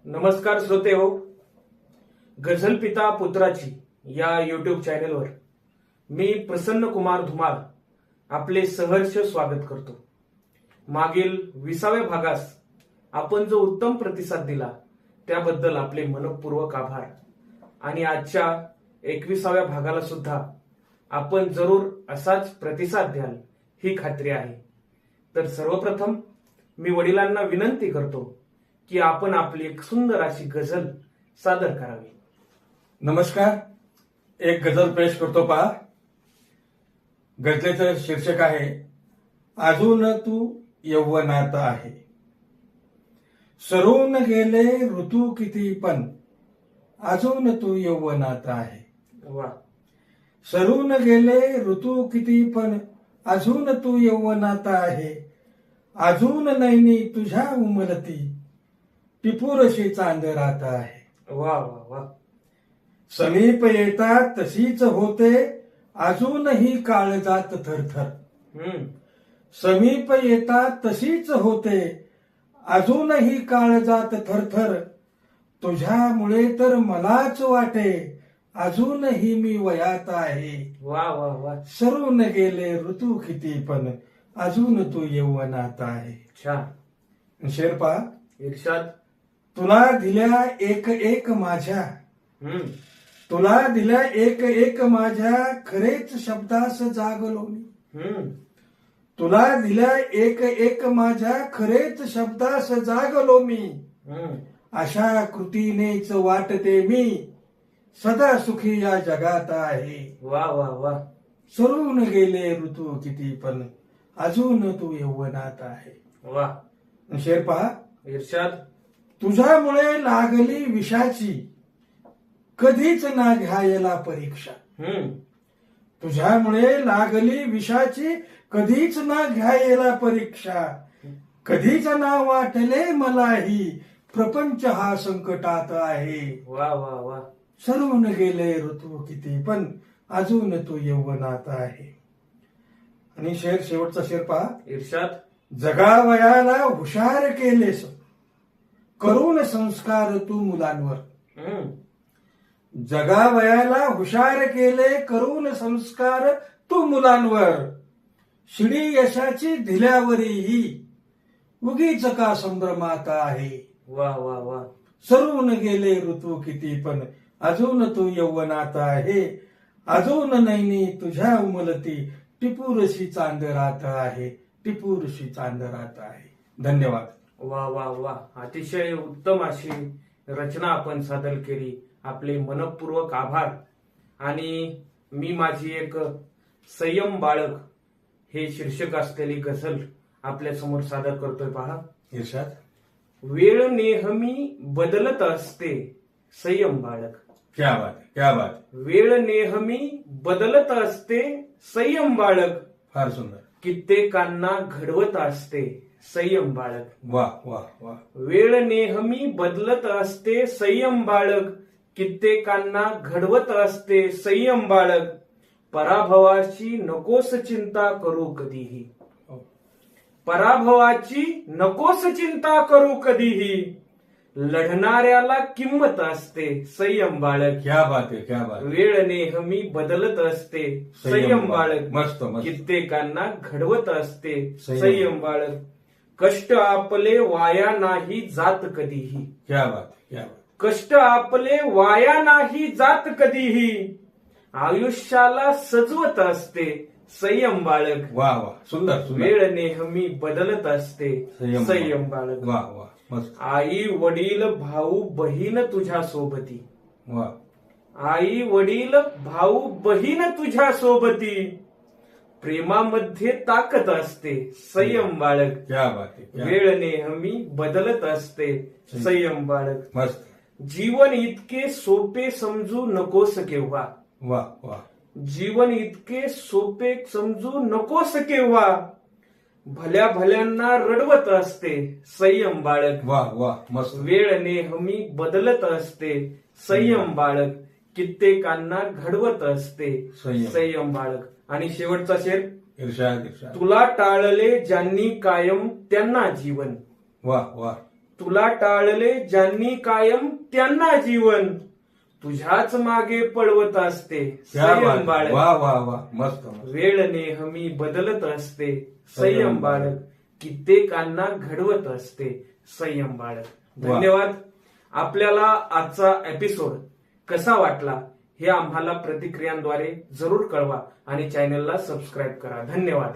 नमस्कार श्रोते हो. गझल पिता पुत्राची या युट्यूब चॅनेलवर मी प्रसन्न कुमार धुमाळ आपले सहर्ष स्वागत करतो. मागील 20व्या भागास आपण जो उत्तम प्रतिसाद दिला त्याबद्दल आपले मनपूर्वक आभार. आणि आजच्या 21व्या भागाला सुद्धा आपण जरूर असाच प्रतिसाद द्याल ही खात्री आहे. तर सर्वप्रथम मी वडिलांना विनंती करतो की आपण आपली एक सुंदर अशी गझल सादर करावी. नमस्कार. एक गझल पेश करतो पहा. गझलेचं शीर्षक आहे अजून तू यौवनात आहे. सरून गेले ऋतू किती पण अजून तू यौवनात आहे. वा. सरून गेले ऋतू किती पण अजून तू यौवनात आहे. अजून नैनी तुझ्या उमलती टिपूरशी चांदरात आहे. वा वा वा. समीप येतात तशीच होते अजूनही काळजात थरथर. समीप येतात तशीच होते अजूनही काळजात थरथर. तुझ्यामुळे तर मलाच वाटे अजूनही मी वयात आहे. वा वा वा. सरून गेले ऋतू किती पण अजून तू यौवनात आहे. छान. शेरपा. इर्षाद. तुला दिल्या एक एक माझ्या तुला दिल्या एक एक माझ्या खरेच शब्दास जागलो मी. तुला दिल्या एक एक माझ्या खरेच शब्दास जागलो मी. अशा कृतीनेच वाटते मी सदा सुखी या जगात आहे. वा वा वा. सरून गेले ऋतू किती पण अजून तू यौवनात आहे. वा. शेरपा. इर्षाद. तुझ्यामुळे लागली विषाची कधीच ना घ्यायला परीक्षा. तुझ्यामुळे लागली विषाची कधीच ना घ्यायला परीक्षा. कधीच ना वाटले मलाही प्रपंच हा संकटात आहे. वा वा वा. सरून गेले ऋतू किती पण अजून तू यौवनात आहे. आणि शेवटचा शेर पहा. इर्षाद. जगावयाला हुशार केलेस करून संस्कार तू मुलांवर. जगावयाला हुशार केले करून संस्कार तू मुलांवर. शिडी यशाची दिल्यावरही उगीच का संभ्रमात आहे. वा वा वा. सरून गेले ऋतू किती पण अजून तू यौवनात आहे. अजून नैनी तुझ्या उमलती टिपूरशी चांदरात आहे. टिपूरशी चांदरात आहे. धन्यवाद. वा वा वा. अतिशय उत्तम अशी रचना आपण सादर केली. आपले मनपूर्वक आभार. आणि मी माझी एक संयम बाळग हे शीर्षक असलेली गझल आपल्या समोर सादर करतोय. पहा. इर्षाद. वेळ नेहमी बदलत असते संयम बाळग. क्या बात क्या बात. वेळ नेहमी बदलत असते संयम बाळग. फार सुंदर. कित्येकांना घडवत असते संयम बाळग. वा वा वा. वेळ नेहमी बदलत असते संयम बाळग. कित्येकांना घडवत असते संयम बाळग. पराभवाची नकोस चिंता करू कधीही. पराभवाची नकोस चिंता करू कधीही. लढणाऱ्याला किंमत असते संयम बाळग. क्या बात है क्या बात. वेळ नेहमी बदलत असते संयम बाळग. मस्त मस्त. कित्येकांना घडवत असते संयम बाळग. कष्ट आपले वाया नाही जात कधीही. क्या बात क्या बात. कष्ट आपले वाया नाही जात कधीही. आयुष्याला सजवत असते संयम बाळग. वा वा. सुंदर सुंदर. वेळ नेहमी बदलत असते संयम बाळग. वा वा. मस्त. आई वडील भाऊ बहीण तुझ्या सोबती. वा. आई वडील भाऊ बहीण तुझ्या सोबती. प्रेमामध्ये ताकद असते संयम बाळग. क्या बात है. वेळ नेहमी बदलत असते संयम बाळग. मस्त. जीवन इतके सोपे समजू नकोस केव्हा. वा वा. जीवन इतके सोपे समजू नकोस केव्हा. भल्या भल्यांना रडवत असते संयम बाळग. वा वा. मस्त. वेळ नेहमी बदलत असते संयम बाळग. कित्येकांना घडवत असते संयम बाळग. आणि शेवटचा शेर. इर्षाद इर्षाद. तुला टाळले ज्यांनी कायम त्यांना जीवन. वा वा. तुला टाळले ज्यांनी कायम त्यांना जीवन तुझ्याच मागे पळवत असते संयम बाळग. वा वा वा मस्त. वेळ नेहमी बदलत असते संयम बाळग. कित्येकांना घडवत असते संयम बाळग. धन्यवाद. आपल्याला आजचा एपिसोड कसा वाटला हे आम्हाला प्रतिक्रियांद्वारे जरूर कळवा आणि चॅनलला सबस्क्राईब करा. धन्यवाद.